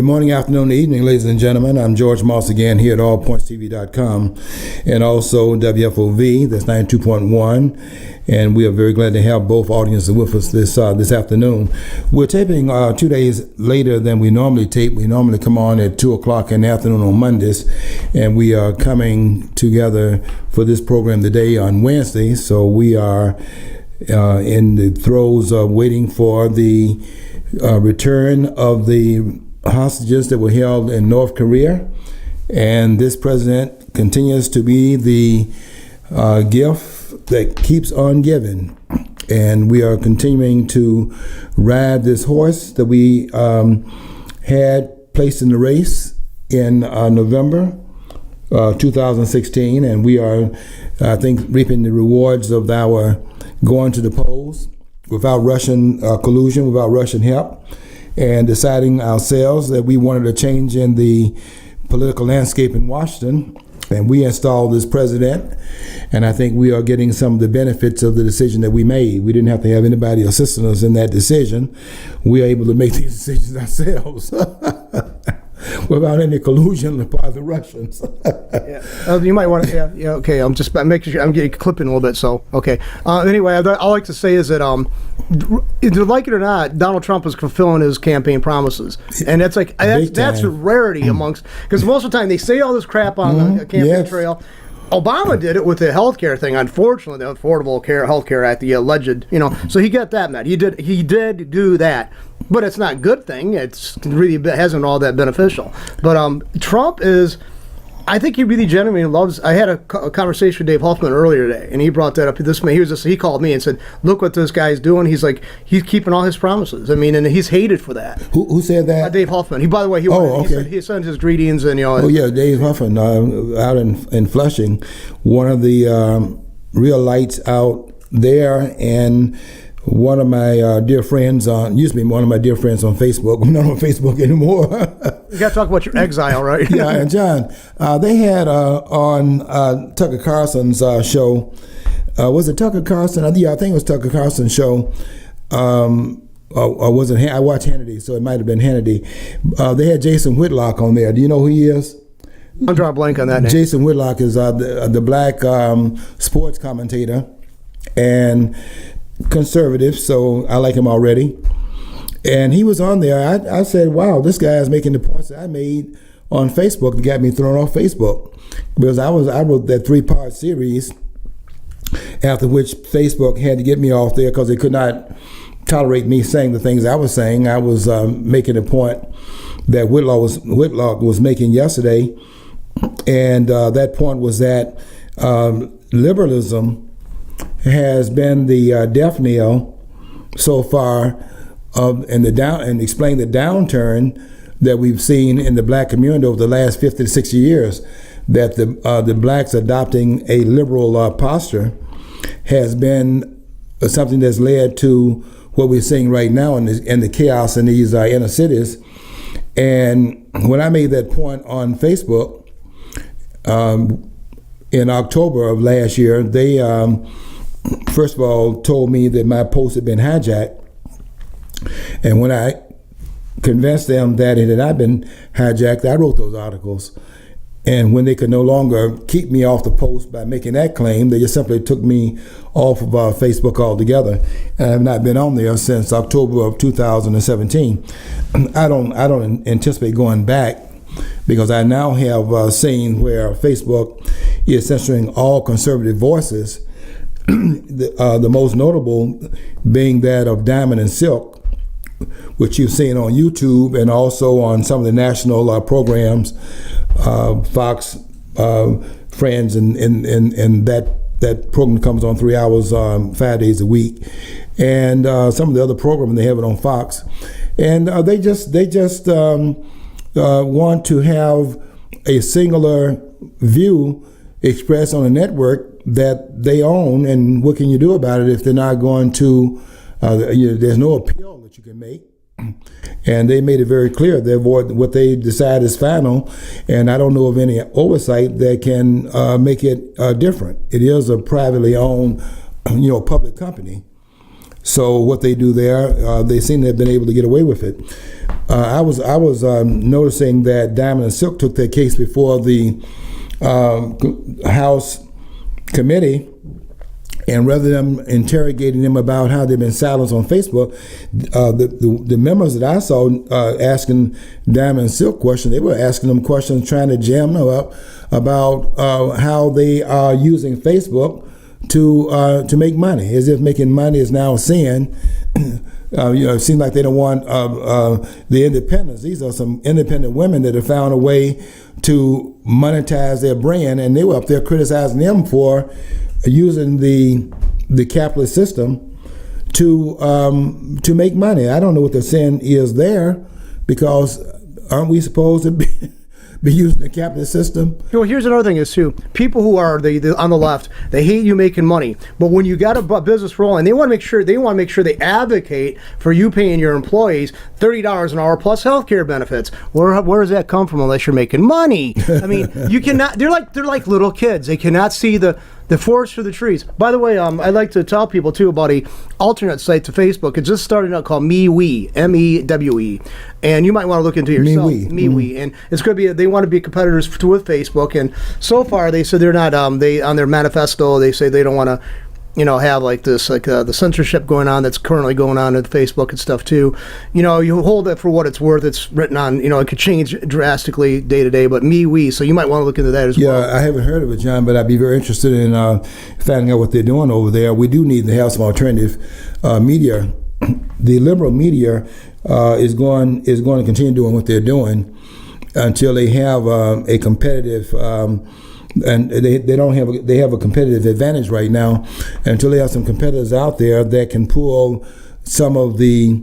morning, afternoon, evening, ladies and gentlemen. I'm George Moss again here at allpointstv.com and also WFOV, that's 92.1. And we are very glad to have both audiences with us this afternoon. We're taping 2 days later than we normally tape. We normally come on at 2 o'clock in the afternoon on Mondays, and we are coming together for this program today on Wednesday. So we are in the throes of waiting for the return of the hostages that were held in North Korea, and this president continues to be the gift that keeps on giving, and we are continuing to ride this horse that we had placed in the race in November 2016, and we are, I think, reaping the rewards of our going to the polls without Russian collusion, without Russian help, and deciding ourselves that we wanted a change in the political landscape in Washington. And we installed this president, and I think we are getting some of the benefits of the decision that we made. We didn't have to have anybody assisting us in that decision. We are able to make these decisions ourselves without any collusion on the part of the Russians. You might want to, okay, I'm making sure I'm getting clipping a little bit, so, okay. Anyway, all I like to say is that, either like it or not, Donald Trump is fulfilling his campaign promises. And that's a rarity amongst, because most of the time they say all this crap on the campaign trail. Obama did it with the healthcare thing. Unfortunately, the Affordable Health Care Act, the alleged, so he got that met. He did do that, but it's not a good thing. It's really hasn't all that beneficial. But Trump is, I think he really genuinely loves. I had a conversation with Dave Huffman earlier today, and he brought that up. He called me and said, "Look what this guy's doing. He's keeping all his promises. I mean, and he's hated for that." Who said that? Dave Huffman. By the way, he sent his greetings and Dave Huffman out in Flushing, one of the real lights out there, and one of my dear friends used to be one of my dear friends on Facebook. I'm not on Facebook anymore. You got to talk about your exile, right? Yeah, and John, they had on Tucker Carlson's show. Was it Tucker Carlson? Yeah, I think it was Tucker Carlson's show. Or was it? I watched Hannity, so it might have been Hannity. They had Jason Whitlock on there. Do you know who he is? I'm drawing a blank on that name. Jason Whitlock is the black sports commentator and conservative, so I like him already. And he was on there. I said, wow, this guy is making the points that I made on Facebook that got me thrown off Facebook, because I wrote that 3-part series, after which Facebook had to get me off there because they could not tolerate me saying the things I was saying. I was making a point that Whitlock was making yesterday, and that point was that liberalism has been the death knell so far and explain the downturn that we've seen in the black community over the last 50 to 60 years, that the blacks adopting a liberal posture has been something that's led to what we're seeing right now in the chaos in these inner cities. And when I made that point on Facebook in October of last year, they first of all told me that my post had been hijacked, and when I convinced them that it had not been hijacked, I wrote those articles. And when they could no longer keep me off the post by making that claim, they just simply took me off of Facebook altogether, and I've not been on there since October of 2017. I don't anticipate going back, because I now have seen where Facebook is censoring all conservative voices. The most notable being that of Diamond and Silk, which you've seen on YouTube and also on some of the national programs, Fox, Friends, and that program comes on 3 hours, 5 days a week, and some of the other programming they have it on Fox, and they just want to have a singular view expressed on a network that they own, and what can you do about it if they're not going to, there's no appeal that you can make. And they made it very clear that what they decide is final, and I don't know of any oversight that can make it different. It is a privately owned, public company. So what they do there, they seem to have been able to get away with it. I was noticing that Diamond and Silk took their case before the House committee, and rather than interrogating them about how they've been silenced on Facebook, the members that I saw asking Diamond and Silk questions, they were asking them questions trying to jam them up about how they are using Facebook to make money, as if making money is now a sin. It seems like they don't want the independents. These are some independent women that have found a way to monetize their brand, and they were up there criticizing them for using the capitalist system to make money. I don't know what the sin is there, because aren't we supposed to be using the capitalist system? Well, here's another thing is too, people who are on the left, they hate you making money, but when you got a business rolling, they want to make sure they advocate for you paying your employees $30 an hour plus healthcare benefits. Where does that come from unless you're making money? I mean, you cannot. They're like little kids. They cannot see the forest for the trees. By the way, I'd like to tell people too about a alternate site to Facebook. It's just starting out called MeWe, MEWE, and you might want to look into it yourself. MeWe, and it's going to be. They want to be competitors with Facebook, and so far they said they're not. They on their manifesto they say they don't want to, have like this, the censorship going on that's currently going on at Facebook and stuff too. You hold it for what it's worth. It's written on, it could change drastically day to day, but MeWe, so you might want to look into that as well. Yeah, I haven't heard of it, John, but I'd be very interested in finding out what they're doing over there. We do need to have some alternative media. The liberal media is going to continue doing what they're doing until they have a competitive and they have a competitive advantage right now, until they have some competitors out there that can pull some of the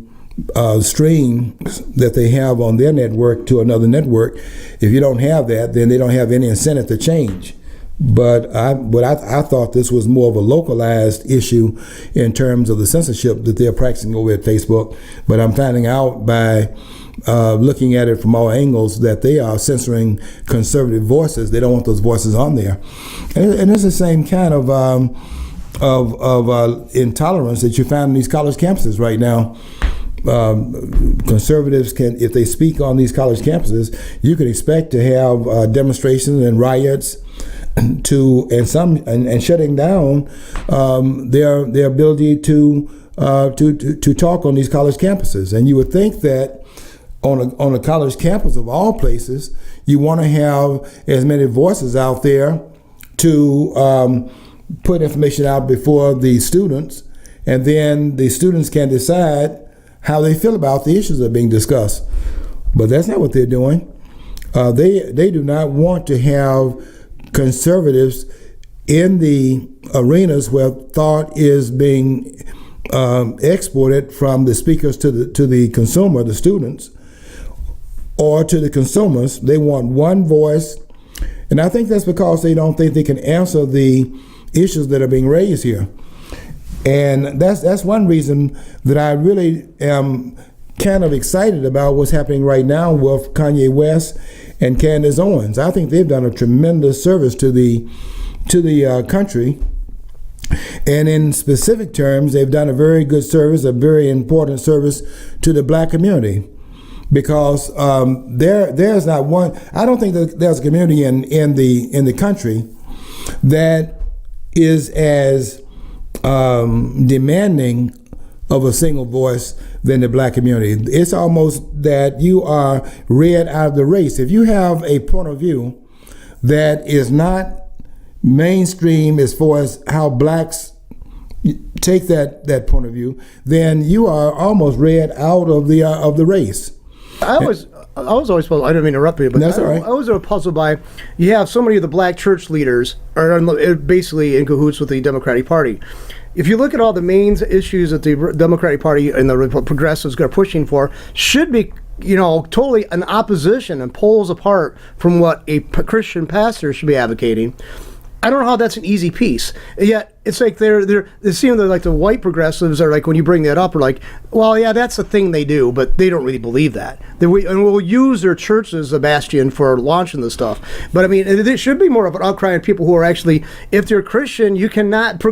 streams that they have on their network to another network. If you don't have that, then they don't have any incentive to change. But I thought this was more of a localized issue in terms of the censorship that they're practicing over at Facebook. But I'm finding out by looking at it from all angles that they are censoring conservative voices. They don't want those voices on there, and it's the same kind of intolerance that you find in these college campuses right now. Conservatives can, if they speak on these college campuses, you can expect to have demonstrations and riots and shutting down their ability to talk on these college campuses. And you would think that on a college campus of all places, you want to have as many voices out there to put information out before the students, and then the students can decide how they feel about the issues that are being discussed. But that's not what they're doing. They do not want to have conservatives in the arenas where thought is being exported from the speakers to the consumer, the students, or to the consumers. They want one voice, and I think that's because they don't think they can answer the issues that are being raised here. And that's one reason that I really am kind of excited about what's happening right now with Kanye West and Candance Owens. I think they've done a tremendous service to the country, and in specific terms, they've done a very good service, a very important service to the black community. Because there's not one. I don't think that there's a community in the country that is as demanding of a single voice than the black community. It's almost that you are read out of the race. If you have a point of view that is not mainstream as far as how blacks take that point of view, then you are almost read out of the race. I was always puzzled. I didn't mean to interrupt you, but that's all right. I was puzzled by, you have so many of the black church leaders are basically in cahoots with the Democratic Party. If you look at all the main issues that the Democratic Party and the progressives are pushing for, should be totally an opposition and poles apart from what a Christian pastor should be advocating. I don't know how that's an easy piece. Yet it's like they seem like the white progressives are like, when you bring that up, are like, well, yeah, that's the thing they do, but they don't really believe that. And we'll use their church as a bastion for launching this stuff. But I mean, it should be more of an outcry on people who are actually, if they're Christian, you cannot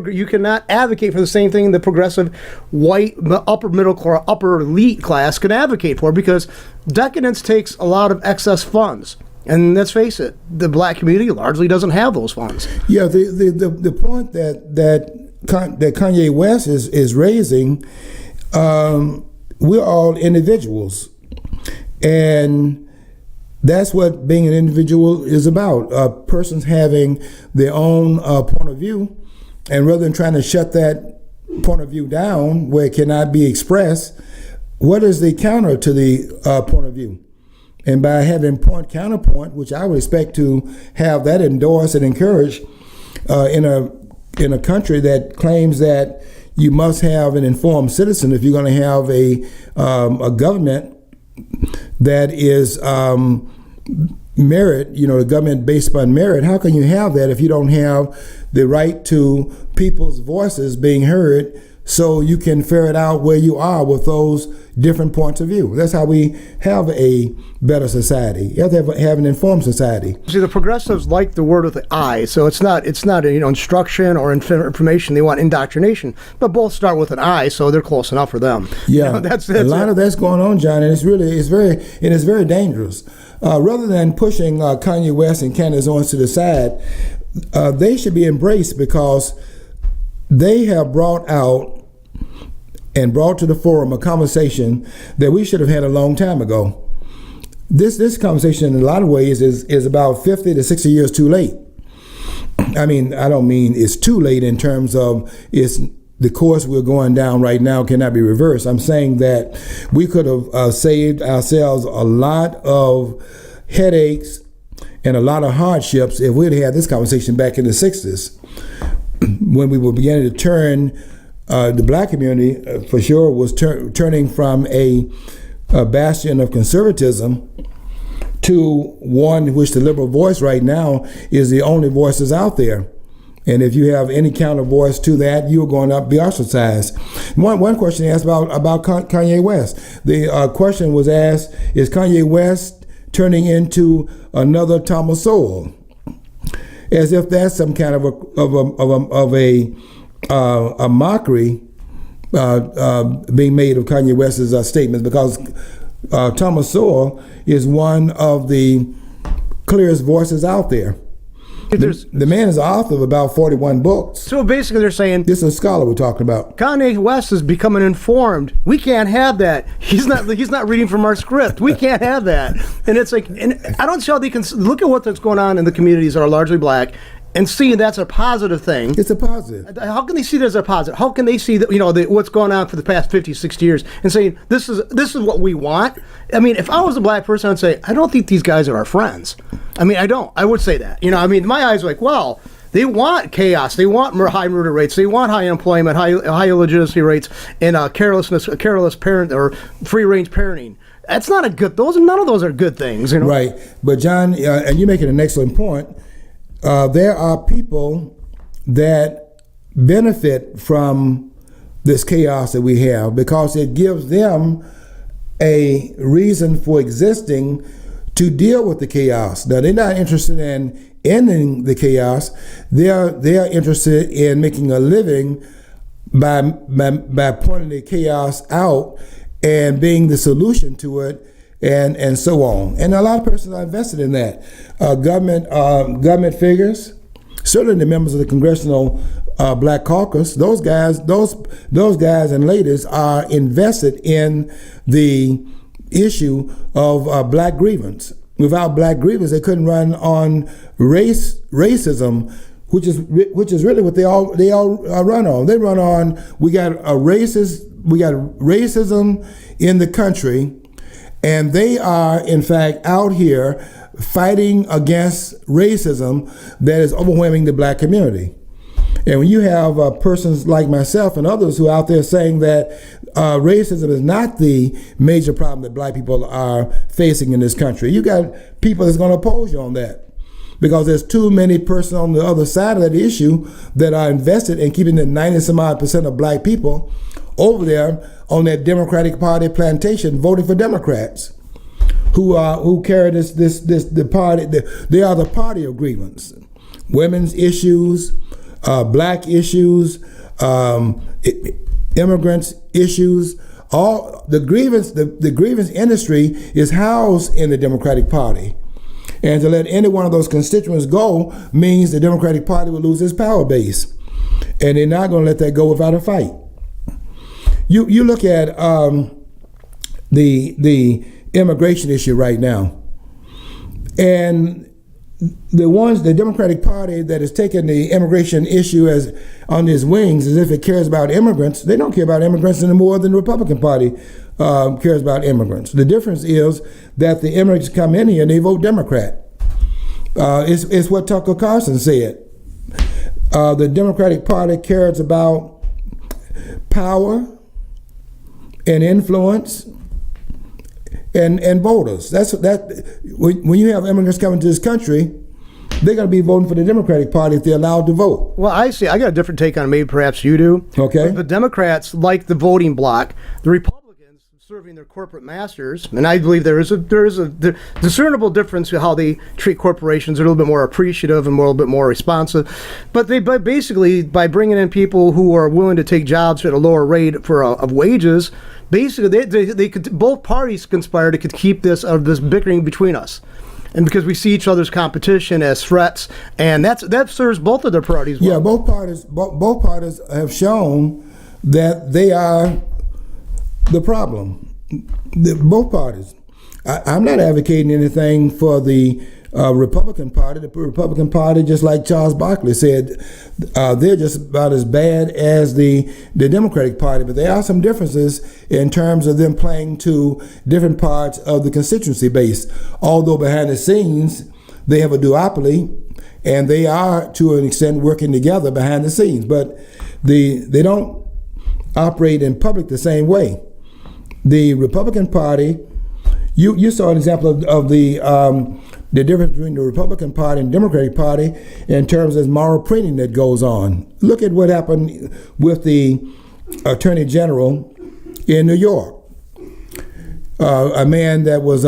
advocate for the same thing the progressive white upper middle class, upper elite class can advocate for, because decadence takes a lot of excess funds. And let's face it, the black community largely doesn't have those funds. Yeah, the point that Kanye West is raising, we're all individuals, and that's what being an individual is about. Persons having their own point of view, and rather than trying to shut that point of view down where it cannot be expressed, what is the counter to the point of view? And by having counterpoint, which I would expect to have that endorsed and encouraged in a country that claims that you must have an informed citizen if you're going to have a government that is merit, a government based upon merit. How can you have that if you don't have the right to people's voices being heard, so you can ferret out where you are with those different points of view? That's how we have a better society. You have to have an informed society. See, the progressives like the word with the I, so it's not instruction or information. They want indoctrination, but both start with an I, so they're close enough for them. Yeah, that's a lot of that's going on, John, and it's very dangerous. Rather than pushing Kanye West and Candance Owens to the side, they should be embraced, because they have brought out and brought to the forum a conversation that we should have had a long time ago. This conversation, in a lot of ways, is about 50 to 60 years too late. I mean, I don't mean it's too late in terms of the course we're going down right now cannot be reversed. I'm saying that we could have saved ourselves a lot of headaches and a lot of hardships if we'd had this conversation back in the 60s. When we were beginning to turn, the black community for sure was turning from a bastion of conservatism to one in which the liberal voice right now is the only voices out there. And if you have any counter voice to that, you're going to be ostracized. One question asked about Kanye West. The question was asked, is Kanye West turning into another Thomas Sowell? As if that's some kind of a mockery being made of Kanye West's statements, because Thomas Sowell is one of the clearest voices out there. The man is the author of about 41 books. So basically they're saying, this is a scholar we're talking about. Kanye West is becoming informed. We can't have that. He's not reading from our script. We can't have that. And it's like, and I don't see how they can look at what's going on in the communities that are largely black and see that's a positive thing. It's a positive. How can they see that as a positive? How can they see that, what's going on for the past 50, 60 years and saying, this is what we want? I mean, if I was a black person, I'd say, I don't think these guys are our friends. I mean, I don't. I would say that. My eyes are like, well, they want chaos. They want high murder rates. They want high employment, high illegitimacy rates, and careless parent or free range parenting. That's not a good. None of those are good things. Right. But John, and you're making an excellent point. There are people that benefit from this chaos that we have, because it gives them a reason for existing to deal with the chaos. Now, they're not interested in ending the chaos. They're interested in making a living by pointing the chaos out and being the solution to it, and so on. And a lot of persons are invested in that. Government figures, certainly the members of the Congressional Black Caucus, those guys and ladies are invested in the issue of black grievance. Without black grievance, they couldn't run on racism, which is really what they all run on. They run on, we got racism in the country, and they are in fact out here fighting against racism that is overwhelming the black community. And when you have persons like myself and others who are out there saying that racism is not the major problem that black people are facing in this country, you got people that's going to oppose you on that. because there's too many persons on the other side of that issue that are invested in keeping the 90-some-odd% of black people over there on that Democratic Party plantation voting for Democrats who carry the party. They are the party of grievance. Women's issues, black issues, immigrants issues. All the grievance industry is housed in the Democratic Party. And to let any one of those constituents go means the Democratic Party will lose its power base. And they're not going to let that go without a fight. You look at the immigration issue right now. And the Democratic Party that has taken the immigration issue as on its wings as if it cares about immigrants, they don't care about immigrants any more than the Republican Party cares about immigrants. The difference is that the immigrants come in here and they vote Democrat. It's what Tucker Carlson said. The Democratic Party cares about power and influence and voters. When you have immigrants coming to this country, they're going to be voting for the Democratic Party if they're allowed to vote. Well, I see. I got a different take on it. Maybe perhaps you do. Okay. The Democrats like the voting bloc. The Republicans serving their corporate masters, and I believe there is a discernible difference in how they treat corporations. They're a little bit more appreciative and a little bit more responsive. But basically by bringing in people who are willing to take jobs at a lower rate of wages. Basically, they could, both parties conspire to keep this bickering between us, and because we see each other's competition as threats, and that serves both of their parties well. Yeah, both parties have shown that they are the problem. Both parties. I'm not advocating anything for the Republican Party. The Republican Party, just like Charles Barkley said, they're just about as bad as the Democratic Party, but there are some differences in terms of them playing to different parts of the constituency base. Although behind the scenes, they have a duopoly, and they are, to an extent, working together behind the scenes, but they don't operate in public the same way. The Republican Party, you saw an example of the difference between the Republican Party and Democratic Party in terms of moral printing that goes on. Look at what happened with the Attorney General in New York. A man that was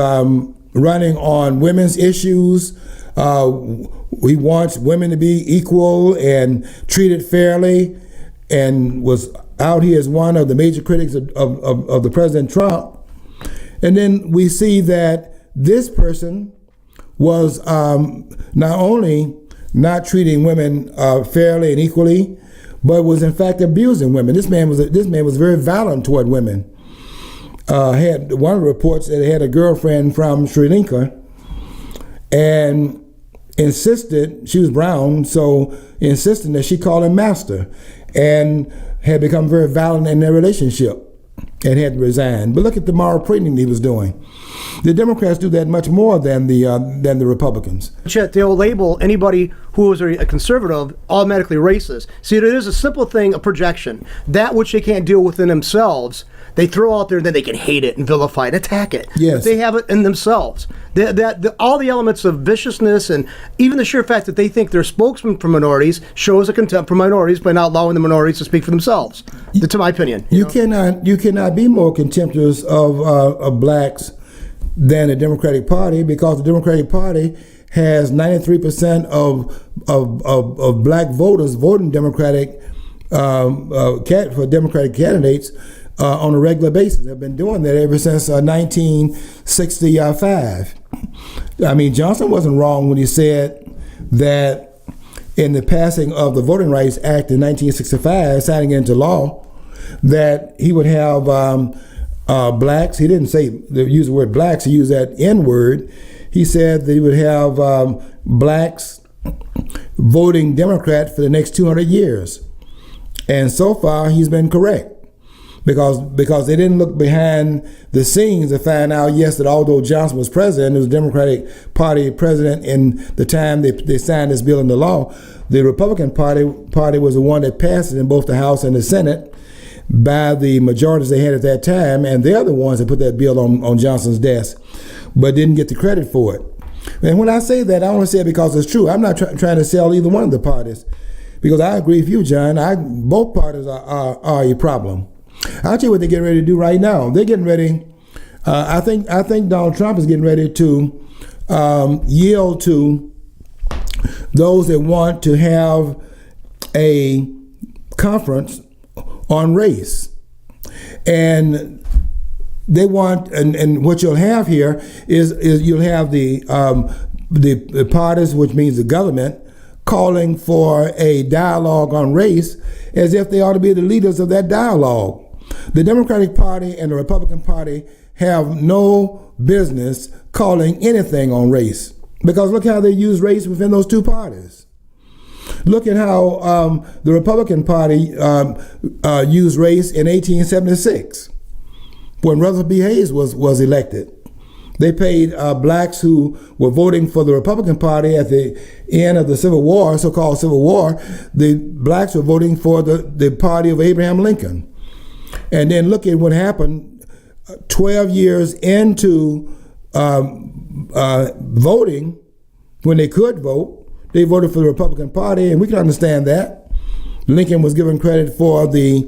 running on women's issues. He wants women to be equal and treated fairly, and was out here as one of the major critics of the President Trump. And then we see that this person was not only not treating women fairly and equally, but was in fact abusing women. This man was very violent toward women. Had one of the reports that he had a girlfriend from Sri Lanka, and insisted, she was brown, so insisted that she call him master, and had become very violent in their relationship and had to resign. But look at the moral printing he was doing. The Democrats do that much more than the Republicans. Chet, they'll label anybody who is a conservative automatically racist. See, it is a simple thing, a projection. That which they can't deal with in themselves, they throw out there, and then they can hate it and vilify it, attack it. Yes. But they have it in themselves. All the elements of viciousness, and even the sheer fact that they think they're spokesmen for minorities, shows a contempt for minorities by not allowing the minorities to speak for themselves. To my opinion. You cannot be more contemptuous of blacks than the Democratic Party, because the Democratic Party has 93% of black voters voting Democratic for Democratic candidates on a regular basis. They've been doing that ever since 1965. I mean, Johnson wasn't wrong when he said that in the passing of the Voting Rights Act in 1965, signing it into law, that he would have blacks. He didn't use the word blacks, he used that N word. He said that he would have blacks voting Democrat for the next 200 years. And so far, he's been correct. Because they didn't look behind the scenes to find out, yes, that although Johnson was president, it was Democratic Party president in the time they signed this bill into law. The Republican Party was the one that passed it in both the House and the Senate by the majorities they had at that time, and they're the ones that put that bill on Johnson's desk, but didn't get the credit for it. And when I say that, I only say it because it's true. I'm not trying to sell either one of the parties, because I agree with you, John. Both parties are a problem. I'll tell you what they're getting ready to do right now. They're getting ready. I think Donald Trump is getting ready to yield to those that want to have a conference on race. And they want, and what you'll have here is you'll have the parties, which means the government, calling for a dialogue on race as if they ought to be the leaders of that dialogue. The Democratic Party and the Republican Party have no business calling anything on race, because look how they use race within those two parties. Look at how the Republican Party used race in 1876 when Rutherford B. Hayes was elected. They paid blacks who were voting for the Republican Party at the end of the Civil War, so-called Civil War. The blacks were voting for the party of Abraham Lincoln. And then look at what happened 12 years into voting, when they could vote. They voted for the Republican Party, and we can understand that. Lincoln was given credit for the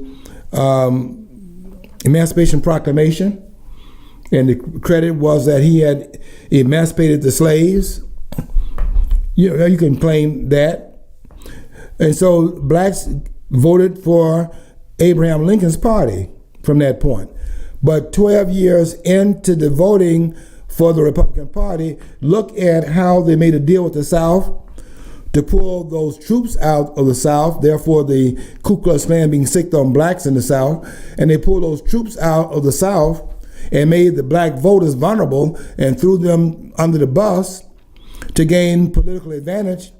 Emancipation Proclamation, and the credit was that he had emancipated the slaves. You can claim that. And so blacks voted for Abraham Lincoln's party from that point. But 12 years into the voting for the Republican Party, look at how they made a deal with the South to pull those troops out of the South, therefore the Ku Klux Klan being sicked on blacks in the South, and they pulled those troops out of the South and made the black voters vulnerable and threw them under the bus to gain political advantage.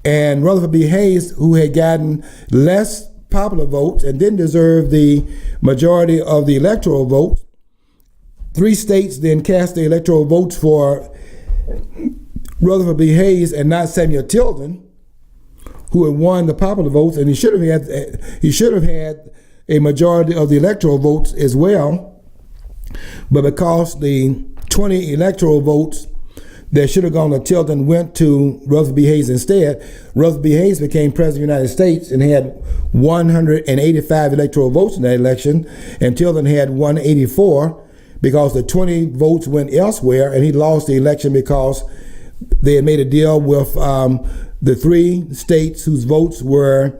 And Rutherford B. Hayes, who had gotten less popular votes and didn't deserve the majority of the electoral votes, 3 states then cast the electoral votes for Rutherford B. Hayes and not Samuel Tilden, who had won the popular votes, and he should have had a majority of the electoral votes as well. But because the 20 electoral votes that should have gone to Tilden went to Rutherford B. Hayes instead, Rutherford B. Hayes became President of the United States and had 185 electoral votes in that election, and Tilden had 184 because the 20 votes went elsewhere, and he lost the election because they had made a deal with the 3 states whose votes were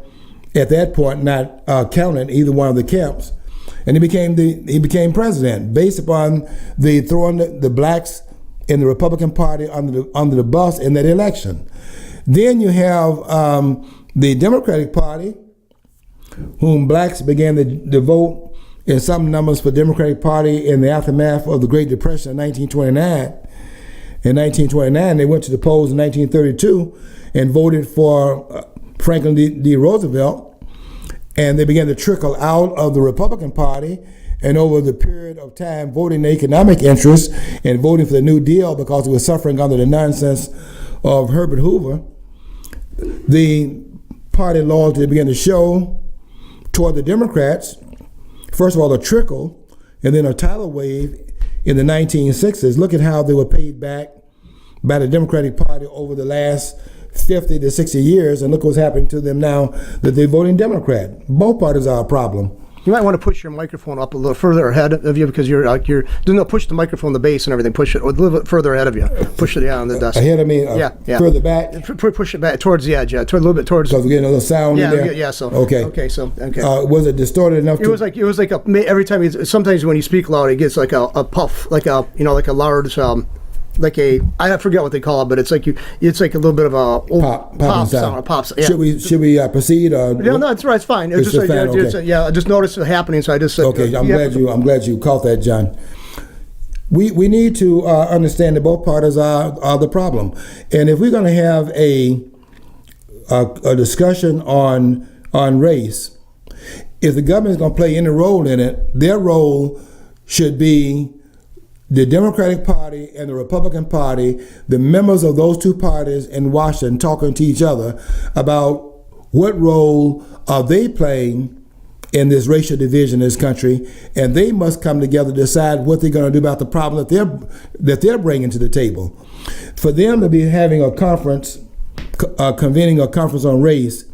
at that point not counted, either one of the camps. And he became president based upon the throwing the blacks in the Republican Party under the bus in that election. Then you have the Democratic Party, whom blacks began to vote in some numbers for Democratic Party in the aftermath of the Great Depression in 1929. In 1929, they went to the polls in 1932 and voted for Franklin D. Roosevelt. And they began to trickle out of the Republican Party, and over the period of time voting the economic interests and voting for the New Deal because it was suffering under the nonsense of Herbert Hoover. The party loyalty began to show toward the Democrats, first of all a trickle, and then a tidal wave in the 1960s. Look at how they were paid back by the Democratic Party over the last 50 to 60 years, and look what's happening to them now that they're voting Democrat. Both parties are a problem. You might want to push your microphone up a little further ahead of you, because push the microphone, the bass and everything, push it a little bit further ahead of you. Push it on the desk. Ahead of me, further back? Push it back towards the edge, a little bit towards. So we're getting a little sound in there? Yeah, so. Okay. Was it distorted enough It was like every time, sometimes when you speak loud, it gets like a puff, like a large, I forget what they call it, but it's like a little bit of a pop sound. A pop sound. Yeah. Should we proceed? No, that's right. It's fine. It's just fine, okay. I just noticed it happening, so I just said. Okay, I'm glad you caught that, John. We need to understand that both parties are the problem, and if we're going to have a discussion on race, if the government is going to play any role in it, their role should be the Democratic Party and the Republican Party, the members of those two parties in Washington talking to each other about what role are they playing in this racial division in this country, and they must come together to decide what they're going to do about the problem that they're bringing to the table. For them to be having a conference, convening a conference on race,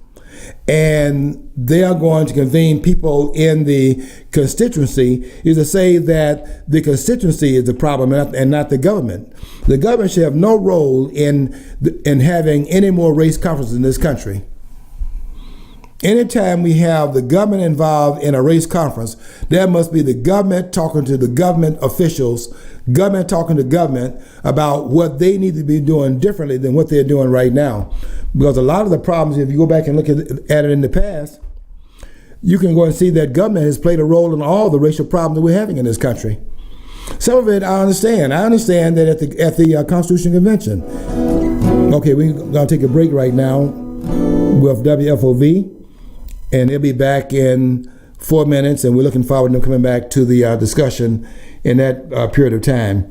and they are going to convene people in the constituency, is to say that the constituency is the problem and not the government. The government should have no role in having any more race conferences in this country. Anytime we have the government involved in a race conference, there must be the government talking to the government officials, government talking to government about what they need to be doing differently than what they're doing right now. Because a lot of the problems, if you go back and look at it in the past, you can go and see that government has played a role in all the racial problems that we're having in this country. Some of it I understand. I understand that at the Constitutional Convention. Okay, we're going to take a break right now with WFOV. And they'll be back in 4 minutes, and we're looking forward to them coming back to the discussion in that period of time.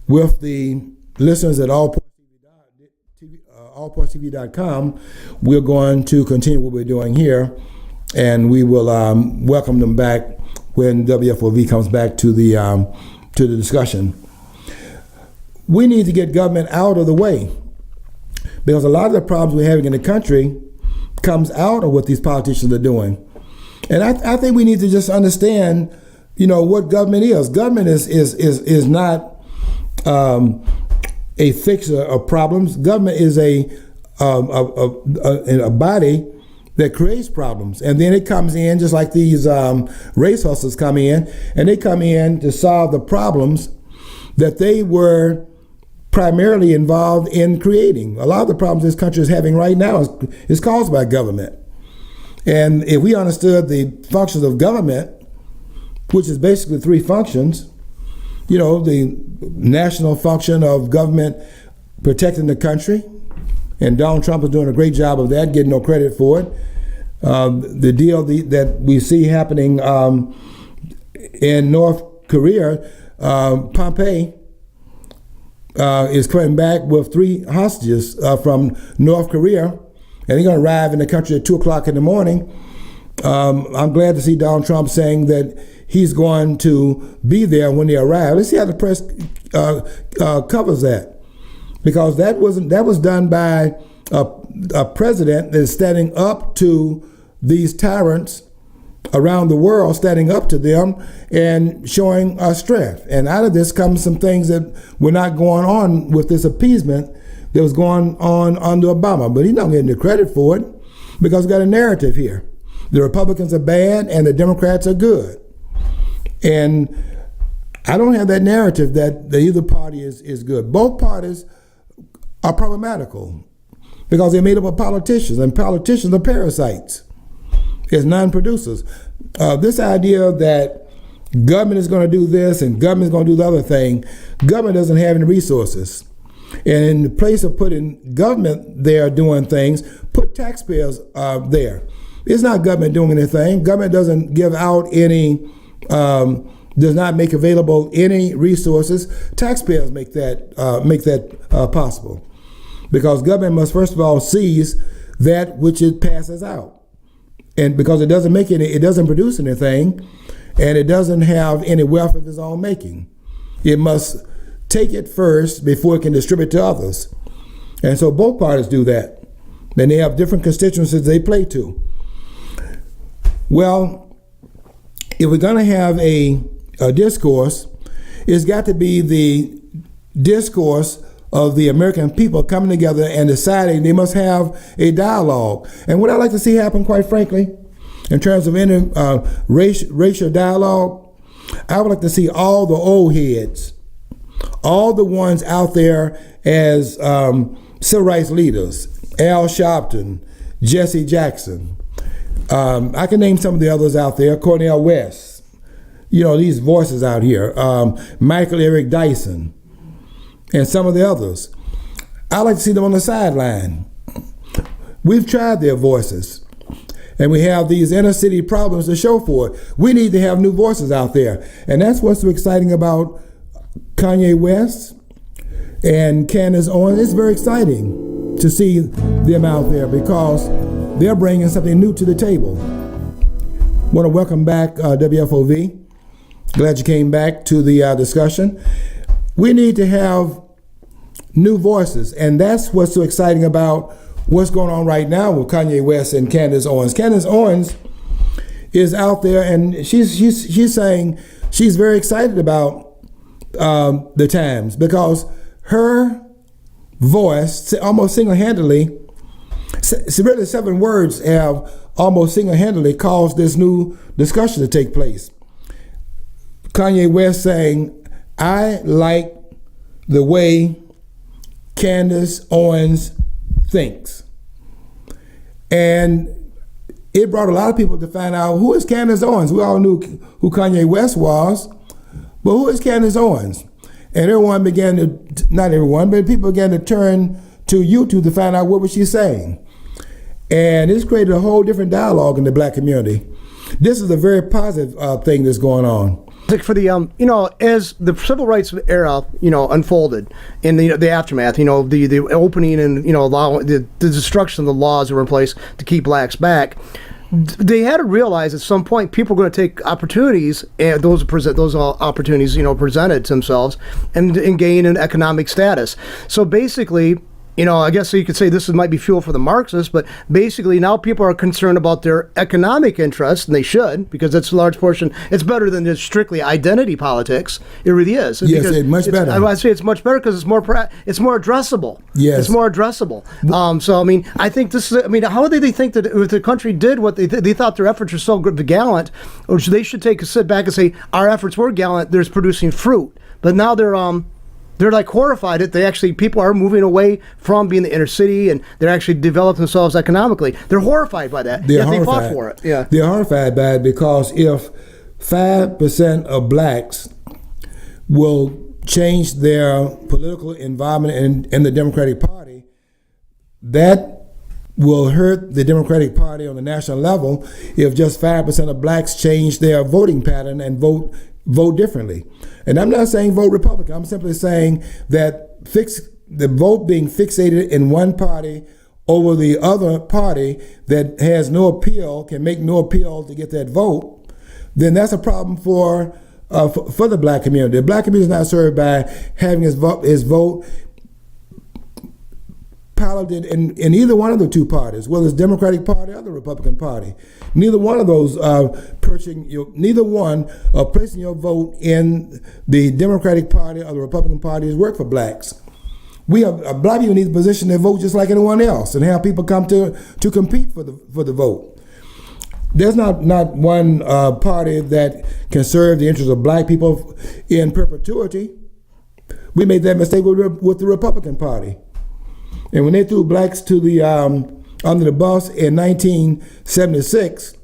With the listeners at allpointtv.com, we're going to continue what we're doing here, and we will welcome them back when WFOV comes back to the discussion. We need to get government out of the way, because a lot of the problems we're having in the country comes out of what these politicians are doing. And I think we need to just understand, what government is. Government is not a fixer of problems. Government is a body that creates problems. And then it comes in just like these race hustlers come in, and they come in to solve the problems that they were primarily involved in creating. A lot of the problems this country is having right now is caused by government. And if we understood the functions of government, which is basically three functions, the national function of government protecting the country, and Donald Trump is doing a great job of that, getting no credit for it. The deal that we see happening in North Korea, Pompeo is coming back with 3 hostages from North Korea, and they're going to arrive in the country at 2 o'clock in the morning. I'm glad to see Donald Trump saying that he's going to be there when they arrive. Let's see how the press covers that, because that was done by a president that is standing up to these tyrants around the world, standing up to them and showing our strength. And out of this comes some things that were not going on with this appeasement that was going on under Obama. But he's not getting the credit for it, because we got a narrative here. The Republicans are bad and the Democrats are good. And I don't have that narrative that either party is good. Both parties are problematical because they're made up of politicians, and politicians are parasites. As non-producers. This idea that government is going to do this and government is going to do the other thing, government doesn't have any resources. And in the place of putting government there doing things, put taxpayers there. It's not government doing anything. Government doesn't give out any, does not make available any resources. Taxpayers make that possible. Because government must first of all seize that which it passes out. And because it doesn't produce anything, and it doesn't have any wealth of its own making. It must take it first before it can distribute to others. And so both parties do that. And they have different constituencies they play to. Well, if we're going to have a discourse, it's got to be the discourse of the American people coming together and deciding they must have a dialogue. And what I'd like to see happen, quite frankly, in terms of any racial dialogue, I would like to see all the old heads, all the ones out there as civil rights leaders, Al Sharpton, Jesse Jackson. I can name some of the others out there, Cornel West, these voices out here, Michael Eric Dyson, and some of the others. I like to see them on the sideline. We've tried their voices, and we have these inner city problems to show for it. We need to have new voices out there, and that's what's so exciting about Kanye West and Candance Owens. It's very exciting to see them out there because they're bringing something new to the table. Want to welcome back WFOV. Glad you came back to the discussion. We need to have new voices, and that's what's so exciting about what's going on right now with Kanye West and Candance Owens. Candance Owens is out there, and she's saying she's very excited about the times because her voice almost single-handedly, really 7 words have almost single-handedly caused this new discussion to take place. Kanye West saying, I like the way Candance Owens thinks. And it brought a lot of people to find out who is Candance Owens. We all knew who Kanye West was, but who is Candance Owens? And everyone began to, not everyone, but people began to turn to YouTube to find out what was she saying. And it's created a whole different dialogue in the black community. This is a very positive thing that's going on. For the as the civil rights era unfolded in the aftermath, the opening and allow the destruction of the laws that were in place to keep blacks back, they had to realize at some point people were going to take opportunities, and those opportunities presented themselves and gain an economic status. So basically, I guess you could say this might be fuel for the Marxists, but basically now people are concerned about their economic interests, and they should, because it's a large portion. It's better than just strictly identity politics. It really is. Yes, it's much better. I say it's much better because it's more addressable. Yes. It's more addressable. So, I think this is, how did they think that if the country did what they thought their efforts were so good, gallant, or they should sit back and say, our efforts were gallant, there's producing fruit. But now they're like horrified that people are moving away from being the inner city, and they're actually developing themselves economically. They're horrified by that. Yet they fought for it. Yeah. They're horrified by it because if 5% of blacks will change their political environment in the Democratic Party, that will hurt the Democratic Party on the national level if just 5% of blacks change their voting pattern and vote differently. And I'm not saying vote Republican. I'm simply saying that the vote being fixated in one party over the other party that has no appeal, can make no appeal to get that vote, then that's a problem for the black community. The black community is not served by having his vote piloted in either one of the two parties, whether it's Democratic Party or the Republican Party. Neither one of those placing your vote in the Democratic Party or the Republican Party is work for blacks. Black people need to position their vote just like anyone else, and have people come to compete for the vote. There's not one party that can serve the interests of black people in perpetuity. We made that mistake with the Republican Party. And when they threw blacks to the under the bus in 1976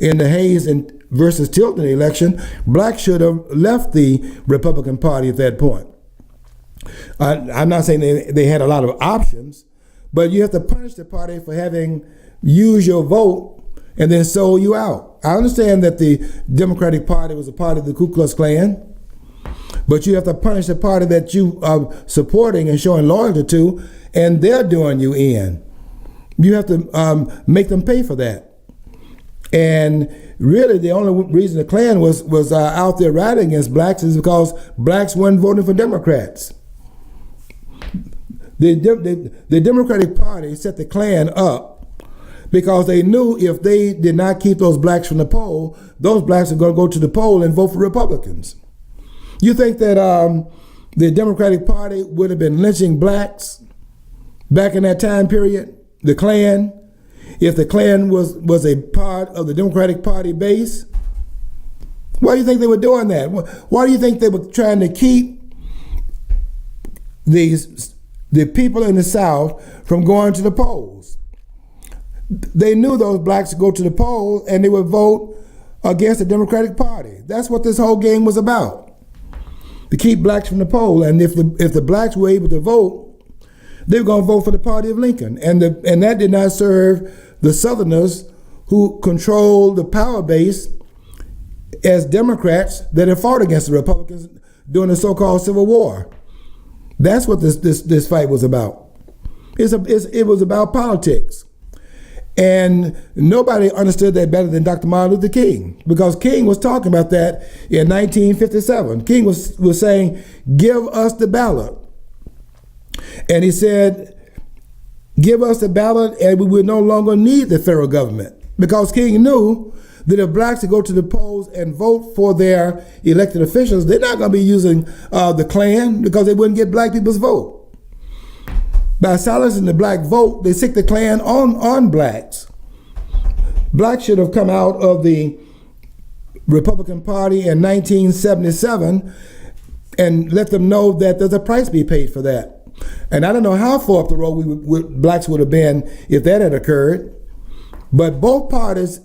in the Hayes versus Tilton election, blacks should have left the Republican Party at that point. I'm not saying they had a lot of options, but you have to punish the party for having used your vote and then sold you out. I understand that the Democratic Party was a part of the Ku Klux Klan, but you have to punish the party that you are supporting and showing loyalty to, and they're doing you in. You have to make them pay for that. And really, the only reason the Klan was out there rioting against blacks is because blacks weren't voting for Democrats. The Democratic Party set the Klan up because they knew if they did not keep those blacks from the poll, those blacks are going to go to the poll and vote for Republicans. You think that the Democratic Party would have been lynching blacks back in that time period, the Klan, if the Klan was a part of the Democratic Party base? Why do you think they were doing that? Why do you think they were trying to keep the people in the South from going to the polls? They knew those blacks would go to the polls and they would vote against the Democratic Party. That's what this whole game was about, to keep blacks from the poll. And if the blacks were able to vote, they were going to vote for the party of Lincoln. And that did not serve the Southerners who controlled the power base as Democrats that had fought against the Republicans during the so-called Civil War. That's what this fight was about. It was about politics. And nobody understood that better than Dr. Martin Luther King, because King was talking about that in 1957. King was saying, give us the ballot. And he said, give us the ballot and we will no longer need the federal government, because King knew that if blacks would go to the polls and vote for their elected officials, they're not going to be using the Klan, because they wouldn't get black people's vote. By silencing the black vote, they sick the Klan on blacks. Blacks should have come out of the Republican Party in 1977 and let them know that there's a price to be paid for that. And I don't know how far up the road blacks would have been if that had occurred. But both parties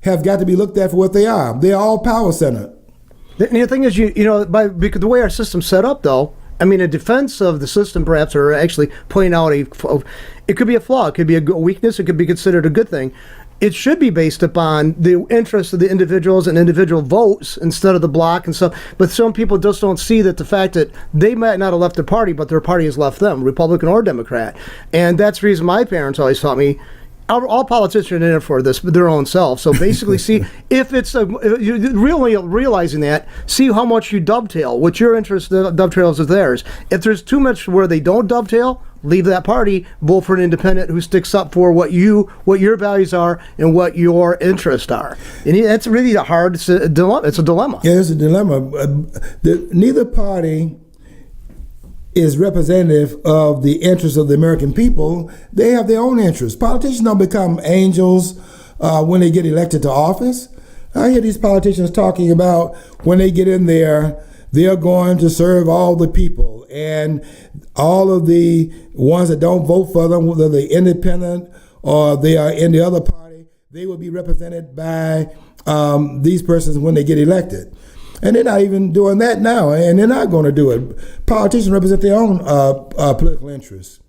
have got to be looked at for what they are. They're all power centered. The thing is, because the way our system's set up, though, I mean, a defense of the system, perhaps, or actually pointing out it could be a flaw, it could be a weakness, it could be considered a good thing. It should be based upon the interests of the individuals and individual votes instead of the bloc and stuff. But some people just don't see that the fact that they might not have left the party, but their party has left them, Republican or Democrat. And that's the reason my parents always taught me, all politicians are in it for their own self. So basically, see if it's you're really realizing that. See how much you dovetail. What your interest dovetails with theirs. If there's too much where they don't dovetail, leave that party. Vote for an independent who sticks up for what your values are and what your interests are. And that's really a hard dilemma. It's a dilemma. Yeah, it's a dilemma. Neither party is representative of the interests of the American people. They have their own interests. Politicians don't become angels when they get elected to office. I hear these politicians talking about when they get in there, they're going to serve all the people, and all of the ones that don't vote for them, whether they're independent or they are in the other party, they will be represented by these persons when they get elected. And they're not even doing that now, and they're not going to do it. Politicians represent their own political interests,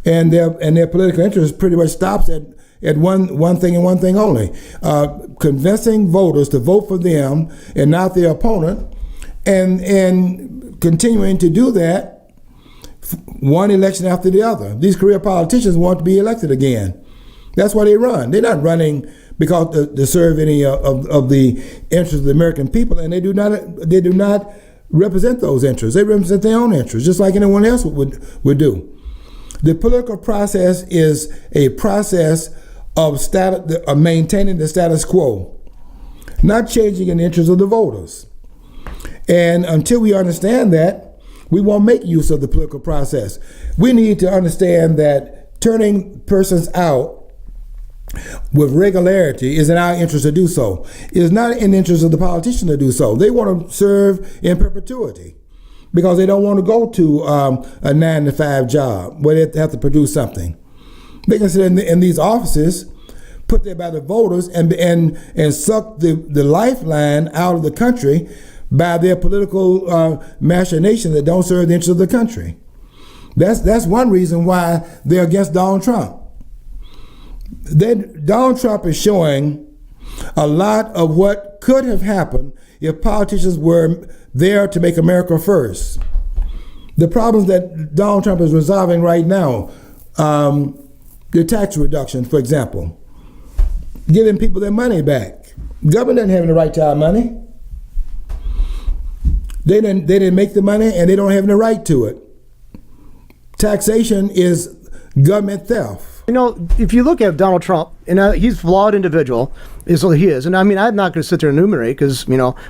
and their political interest pretty much stops at one thing and one thing only: convincing voters to vote for them and not their opponent, and continuing to do that one election after the other. These career politicians want to be elected again. That's why they run. They're not running because to serve any of the interests of the American people, and they do not represent those interests. They represent their own interests, just like anyone else would do. The political process is a process of maintaining the status quo, not changing in the interests of the voters. And until we understand that, we won't make use of the political process. We need to understand that turning persons out with regularity is in our interest to do so. It is not in the interest of the politician to do so. They want to serve in perpetuity because they don't want to go to a 9-to-5 job where they have to produce something. They can sit in these offices, put there by the voters, and suck the lifeline out of the country by their political machinations that don't serve the interests of the country. That's one reason why they're against Donald Trump. Donald Trump is showing a lot of what could have happened if politicians were there to make America first. The problems that Donald Trump is resolving right now, the tax reduction, for example, giving people their money back. Government doesn't have the right to our money. They didn't make the money, and they don't have the right to it. Taxation is government theft. If you look at Donald Trump, and he's a flawed individual, is what he is. And I mean, I'm not going to sit there and enumerate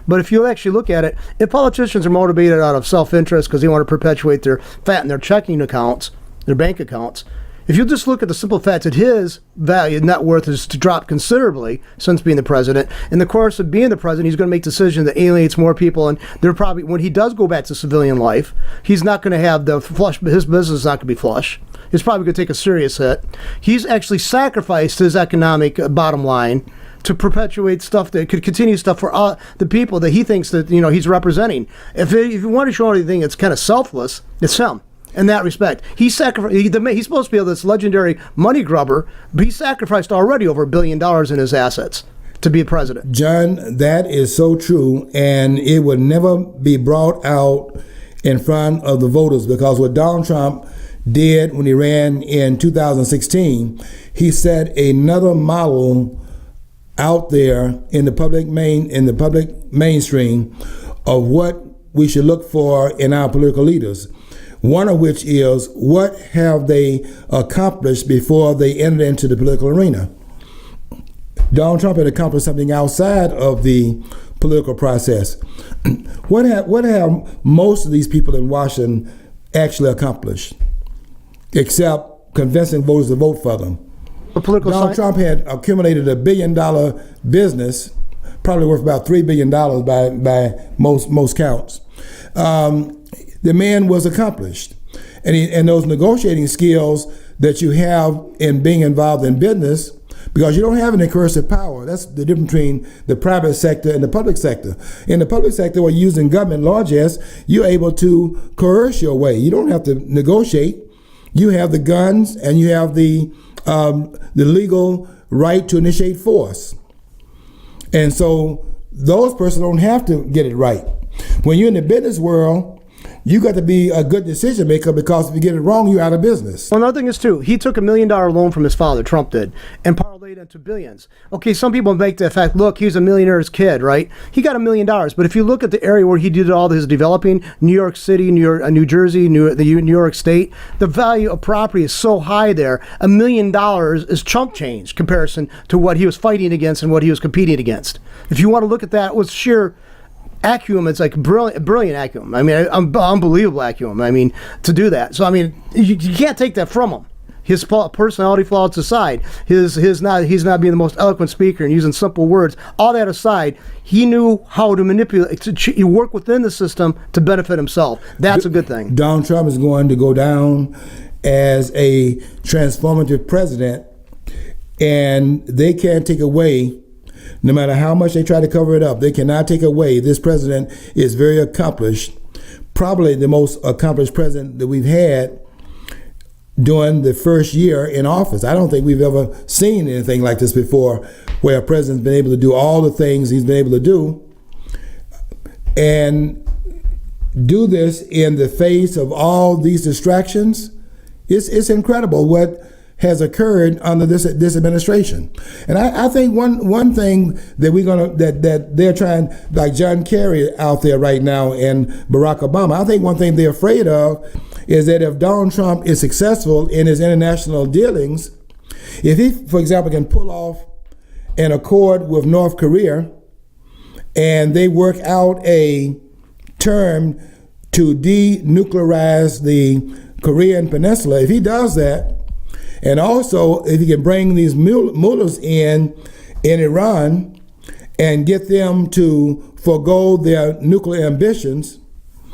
but if you actually look at it, if politicians are motivated out of self-interest because they want to perpetuate their fat in their checking accounts, their bank accounts, if you just look at the simple fact that his value, net worth, is to drop considerably since being the president, in the course of being the president, he's going to make decisions that alienates more people, and they're probably, when he does go back to civilian life, he's not going to have the flush, his business is not going to be flush. He's probably going to take a serious hit. He's actually sacrificed his economic bottom line to perpetuate stuff that could continue stuff for the people that he thinks that he's representing. If you want to show anything that's kind of selfless, it's him. In that respect, he's supposed to be this legendary money grubber, but he sacrificed already over $1 billion in his assets to be a president. John, that is so true, and it would never be brought out in front of the voters, because what Donald Trump did when he ran in 2016. He set another model out there in the public mainstream of what we should look for in our political leaders. One of which is, what have they accomplished before they entered into the political arena? Donald Trump had accomplished something outside of the political process. What have most of these people in Washington actually accomplished, except convincing voters to vote for them? Donald Trump had accumulated $1 billion business, probably worth about $3 billion by most counts. The man was accomplished, and those negotiating skills that you have in being involved in business, because you don't have any coercive power. That's the difference between the private sector and the public sector. In the public sector, where you're using government largesse, you're able to coerce your way. You don't have to negotiate. You have the guns and you have the legal right to initiate force. And so those persons don't have to get it right. When you're in the business world, you got to be a good decision maker, because if you get it wrong, you're out of business. Well, another thing is, too, he took $1 million loan from his father, Trump did, and parlayed into billions. Okay, some people make the fact, look, he was a millionaire's kid, right? He got $1 million, but if you look at the area where he did all his developing, New York City, New Jersey, New York State, the value of property is so high there. $1 million is chump change comparison to what he was fighting against and what he was competing against. If you want to look at that with sheer acumen, it's like brilliant acumen. I mean, unbelievable acumen. I mean, to do that. So I mean, you can't take that from him. His personality flaws aside, he's not being the most eloquent speaker and using simple words. All that aside, he knew how to manipulate, to work within the system to benefit himself. That's a good thing. Donald Trump is going to go down as a transformative president, and they can't take away. No matter how much they try to cover it up, they cannot take away. This president is very accomplished, probably the most accomplished president that we've had during the first year in office. I don't think we've ever seen anything like this before, where a president's been able to do all the things he's been able to do, and do this in the face of all these distractions. It's incredible what has occurred under this administration. And I think one thing that that they're trying, like John Kerry out there right now and Barack Obama, I think one thing they're afraid of is that if Donald Trump is successful in his international dealings, if he, for example, can pull off an accord with North Korea and they work out a term to denuclearize the Korean Peninsula, if he does that, and also, if you can bring these mullahs in Iran and get them to forego their nuclear ambitions,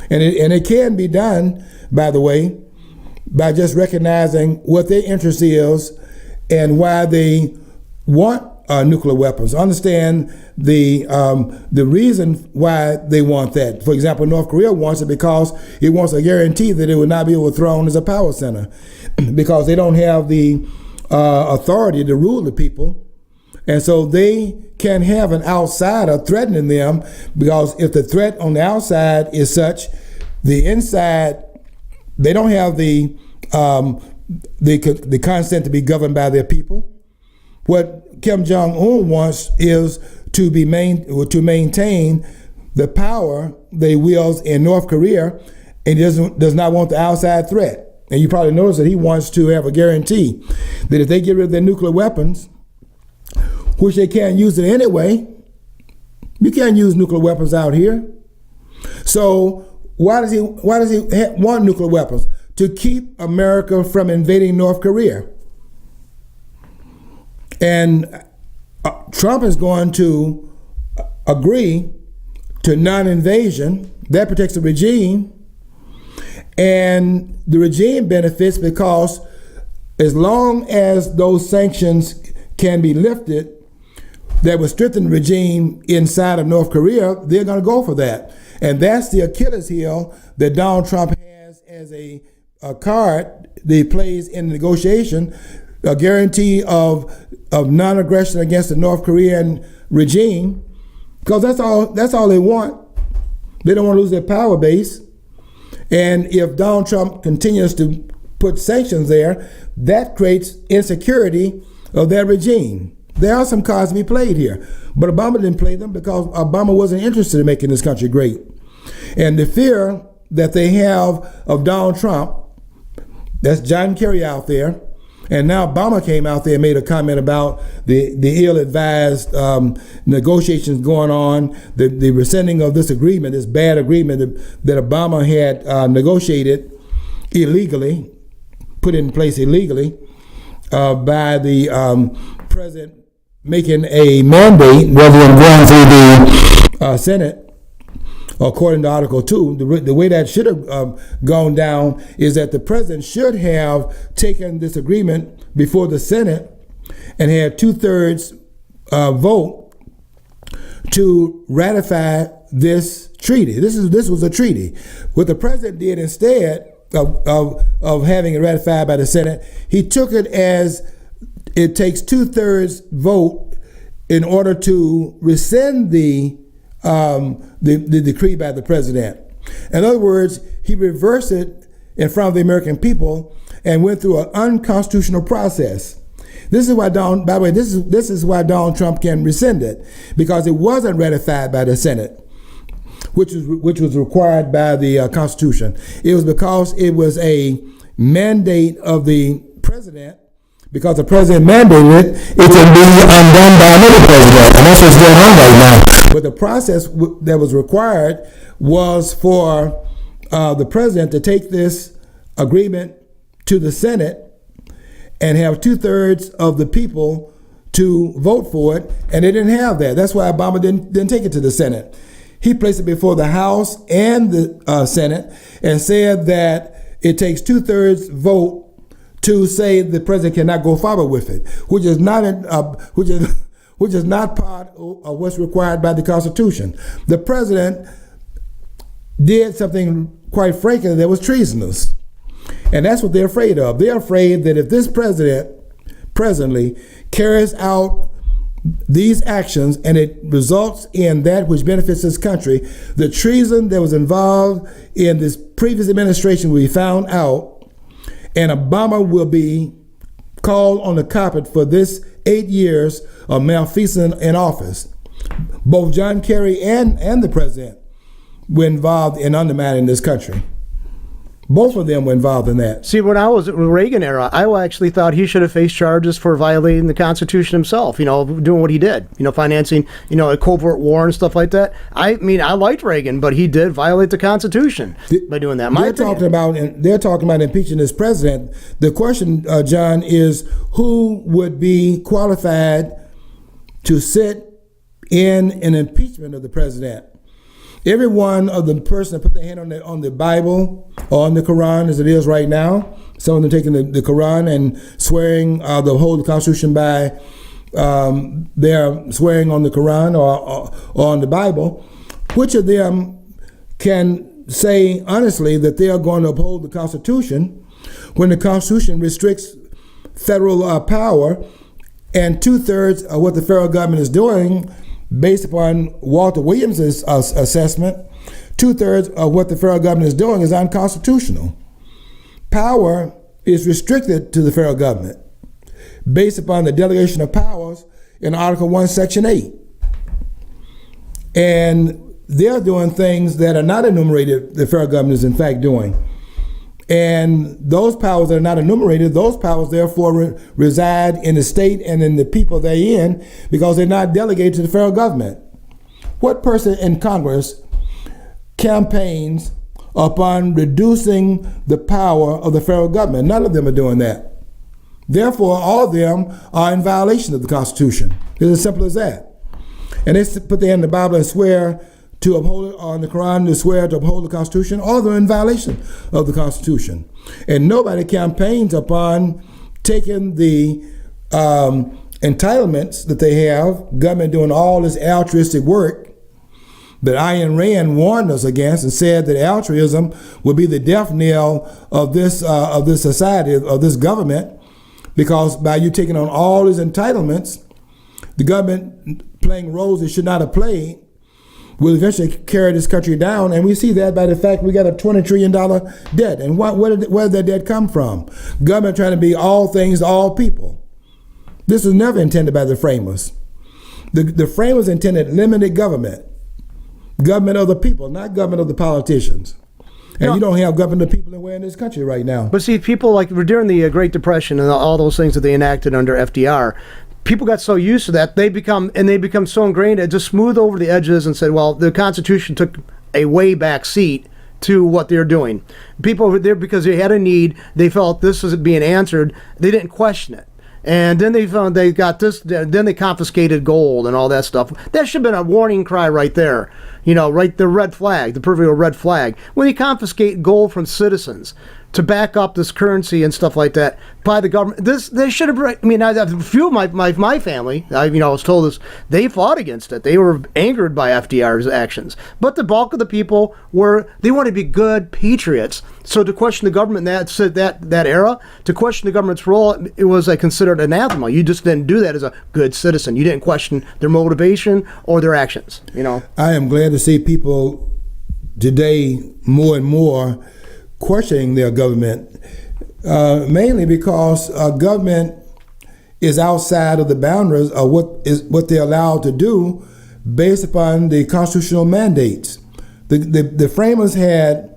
and it can be done, by the way, by just recognizing what their interest is and why they want nuclear weapons. Understand the reason why they want that. For example, North Korea wants it because it wants a guarantee that it will not be overthrown as a power center, because they don't have the authority to rule the people. And so they can have an outsider threatening them, because if the threat on the outside is such, the inside, they don't have the consent to be governed by their people. What Kim Jong-un wants is to maintain the power that he wields in North Korea, and he does not want the outside threat. And you probably notice that he wants to have a guarantee that if they get rid of their nuclear weapons, which they can't use it anyway, you can't use nuclear weapons out here. So why does he want nuclear weapons? To keep America from invading North Korea. And Trump is going to agree to non-invasion. That protects the regime. And the regime benefits because as long as those sanctions can be lifted that would strengthen the regime inside of North Korea, they're going to go for that. And that's the Achilles heel that Donald Trump has as a card that he plays in the negotiation, a guarantee of non-aggression against the North Korean regime, because that's all they want. They don't want to lose their power base. And if Donald Trump continues to put sanctions there, that creates insecurity of that regime. There are some cards to be played here, but Obama didn't play them because Obama wasn't interested in making this country great. And the fear that they have of Donald Trump, that's John Kerry out there, and now Obama came out there and made a comment about the ill-advised negotiations going on, the rescinding of this agreement, this bad agreement that Obama had negotiated illegally, put in place illegally by the president making a mandate rather than going through the Senate. According to Article 2, the way that should have gone down is that the president should have taken this agreement before the Senate and had 2/3 vote to ratify this treaty. This was a treaty. What the president did instead of having it ratified by the Senate, he took it as it takes 2/3 vote in order to rescind the decree by the president. In other words, he reversed it in front of the American people and went through an unconstitutional process. This is why this is why Donald Trump can rescind it, because it wasn't ratified by the Senate, which was required by the Constitution. It was because it was a mandate of the president. Because the president mandated it can be undone by another president, and that's what's going on right now. But the process that was required was for the president to take this agreement to the Senate and have 2/3 of the people to vote for it, and they didn't have that. That's why Obama didn't take it to the Senate. He placed it before the House and the Senate and said that it takes 2/3 vote to say the president cannot go forward with it, which is not part of what's required by the Constitution. The president did something, quite frankly, that was treasonous, and that's what they're afraid of. They're afraid that if this president presently carries out these actions and it results in that which benefits this country, the treason that was involved in this previous administration will be found out, and Obama will be called on the carpet for this 8 years of malfeasance in office. Both John Kerry and the president were involved in undermining this country. Both of them were involved in that. See, when I was in the Reagan era, I actually thought he should have faced charges for violating the Constitution himself, doing what he did, financing, a covert war and stuff like that. I mean, I liked Reagan, but he did violate the Constitution by doing that. They're talking about impeaching this president. The question, John, is who would be qualified to sit in an impeachment of the president? Every one of the person that put their hand on the Bible or on the Quran, as it is right now, some of them taking the Quran and swearing the whole Constitution by their swearing on the Quran or on the Bible, which of them can say honestly that they are going to uphold the Constitution when the Constitution restricts federal power, and 2/3 of what the federal government is doing, based upon Walter Williams' assessment, 2/3 of what the federal government is doing is unconstitutional. Power is restricted to the federal government based upon the delegation of powers in Article 1, Section 8. And they're doing things that are not enumerated, the federal government is in fact doing. And those powers that are not enumerated, those powers therefore reside in the state and in the people they're in, because they're not delegated to the federal government. What person in Congress campaigns upon reducing the power of the federal government? None of them are doing that. Therefore, all of them are in violation of the Constitution. It's as simple as that. And they put their hand in the Bible and swear to uphold it, on the Quran to swear to uphold the Constitution, all of them are in violation of the Constitution. And nobody campaigns upon taking the entitlements that they have, government doing all this altruistic work that Ayn Rand warned us against and said that altruism would be the death knell of this society, of this government, because by you taking on all these entitlements, the government playing roles it should not have played, will eventually carry this country down, and we see that by the fact we got a $20 trillion debt. And where did that debt come from? Government trying to be all things to all people. This was never intended by the framers. The framers intended limited government of the people, not government of the politicians. And you don't have government of the people anywhere in this country right now. But see, people like during the Great Depression and all those things that they enacted under FDR, people got so used to that they become so ingrained it just smoothed over the edges and said, well, the Constitution took a way back seat to what they're doing. People over there, because they had a need, they felt this was being answered, they didn't question it. And then they found they got this, then they confiscated gold and all that stuff. That should have been a warning cry right there. Right, the red flag, the proverbial red flag. When you confiscate gold from citizens to back up this currency and stuff like that by the government, they should have. I mean, a few of my family, I was told this, they fought against it. They were angered by FDR's actions. But the bulk of the people they want to be good patriots. So to question the government in that era, to question the government's role, it was considered anathema. You just didn't do that as a good citizen. You didn't question their motivation or their actions. I am glad to see people today more and more questioning their government, mainly because government is outside of the boundaries of what they're allowed to do based upon the constitutional mandates. The framers had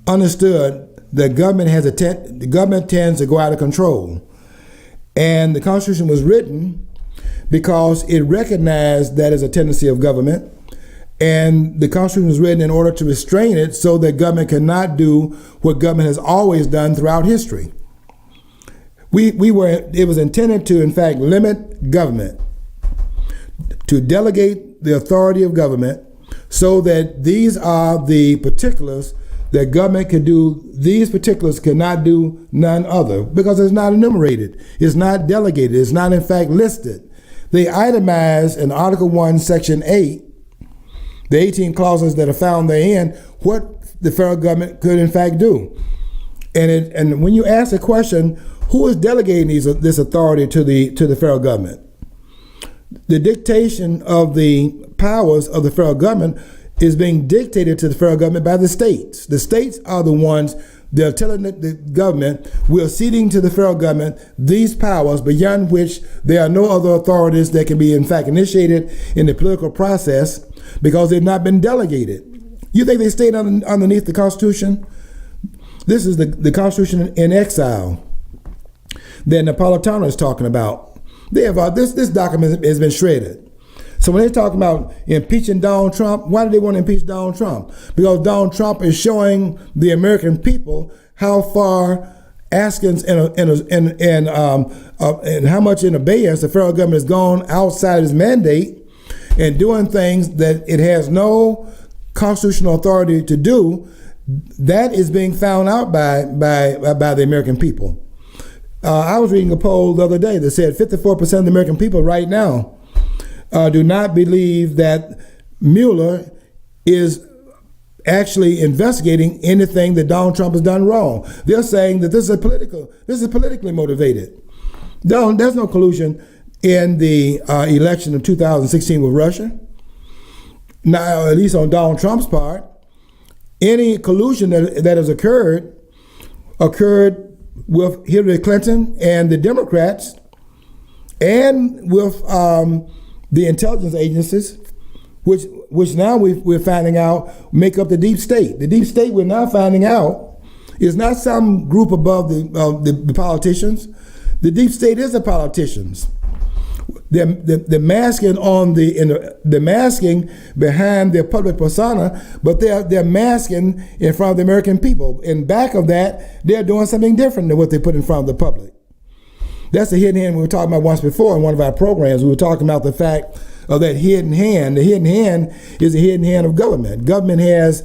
understood that the government tends to go out of control, and the Constitution was written because it recognized that as a tendency of government. And the Constitution was written in order to restrain it so that government cannot do what government has always done throughout history. It was intended to, in fact, limit government, to delegate the authority of government so that these are the particulars that government can do. These particulars cannot do none other because it's not enumerated. It's not delegated. It's not, in fact, listed. They itemize in Article 1, Section 8, the 18 clauses that are found therein, what the federal government could in fact do. And when you ask the question, who is delegating this authority to the federal government? The dictation of the powers of the federal government is being dictated to the federal government by the states. The states are the ones that are telling the government, we are ceding to the federal government these powers beyond which there are no other authorities that can be in fact initiated in the political process because they've not been delegated. You think they stayed underneath the Constitution? This is the Constitution in exile that Napolitano is talking about. They have this document has been shredded. So when they're talking about impeaching Donald Trump, why do they want to impeach Donald Trump? Because Donald Trump is showing the American people how far askance and how much in abeyance the federal government has gone outside its mandate and doing things that it has no constitutional authority to do. That is being found out by the American people. I was reading a poll the other day that said 54% of the American people right now do not believe that Mueller is actually investigating anything that Donald Trump has done wrong. They're saying that this is politically motivated. There's no collusion in the election of 2016 with Russia. Now, at least on Donald Trump's part, any collusion that has occurred with Hillary Clinton and the Democrats and with the intelligence agencies, which now we're finding out make up the deep state. The deep state we're now finding out is not some group above the politicians. The deep state is the politicians. They're masking the masking behind their public persona, but they're masking in front of the American people. In back of that, they're doing something different than what they put in front of the public. That's the hidden hand we were talking about once before in one of our programs. We were talking about the fact of that hidden hand. The hidden hand is the hidden hand of government. Government has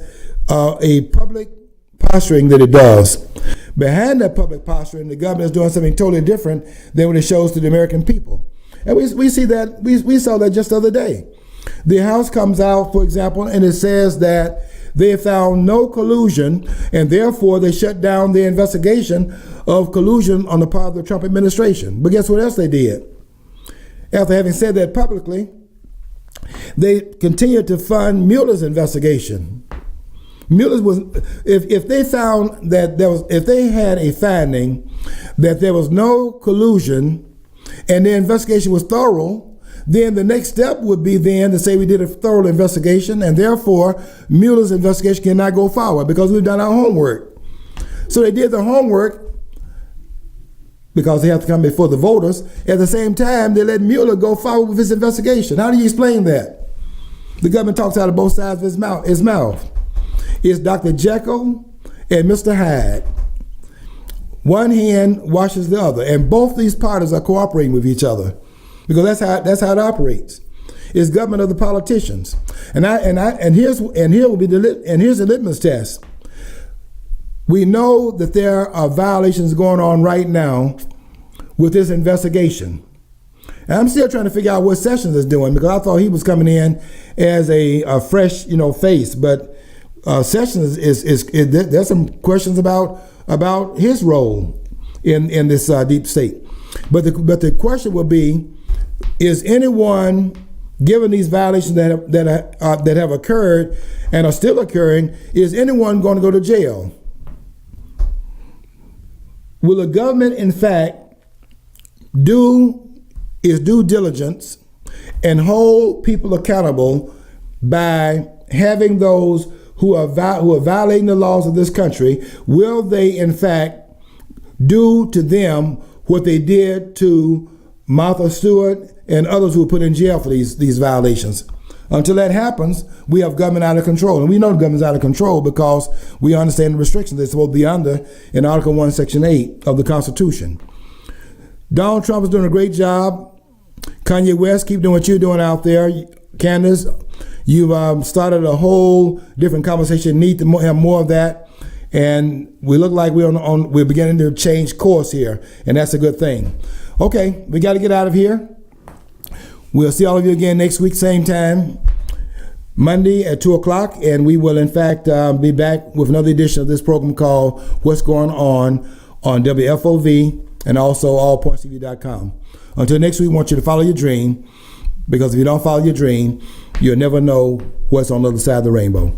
a public posturing that it does. Behind that public posturing, the government is doing something totally different than what it shows to the American people. And we see that, we saw that just the other day. The House comes out, for example, and it says that they found no collusion, and therefore they shut down the investigation of collusion on the part of the Trump administration. But guess what else they did? After having said that publicly, they continued to fund Mueller's investigation. Mueller was, if they found that if they had a finding that there was no collusion and the investigation was thorough, then the next step would be then to say we did a thorough investigation, and therefore Mueller's investigation cannot go forward because we've done our homework. So they did the homework because they have to come before the voters. At the same time, they let Mueller go forward with his investigation. How do you explain that? The government talks out of both sides of his mouth. It's Dr. Jekyll and Mr. Hyde. One hand washes the other, and both these parties are cooperating with each other because that's how it operates. It's government of the politicians, here's the litmus test. We know that there are violations going on right now with this investigation. And I'm still trying to figure out what Sessions is doing because I thought he was coming in as a fresh, face, but Sessions is there's some questions about his role in this deep state. But the question will be: is anyone, given these violations that have occurred and are still occurring, is anyone going to go to jail? Will the government, in fact, do its due diligence and hold people accountable by having those who are violating the laws of this country? Will they, in fact, do to them what they did to Martha Stewart and others who were put in jail for these violations? Until that happens, we have government out of control. And we know the government's out of control because we understand the restrictions they're supposed to be under in Article 1, Section 8 of the Constitution. Donald Trump is doing a great job. Kanye West, keep doing what you're doing out there. Candance, you've started a whole different conversation. Need to have more of that. And we look like we're beginning to change course here. And that's a good thing. Okay, we got to get out of here. We'll see all of you again next week, same time, Monday at 2 o'clock, and we will, in fact, be back with another edition of this program called What's Going On WFOV and also allpointstv.com. Until next week, I want you to follow your dream, because if you don't follow your dream, you'll never know what's on the other side of the rainbow.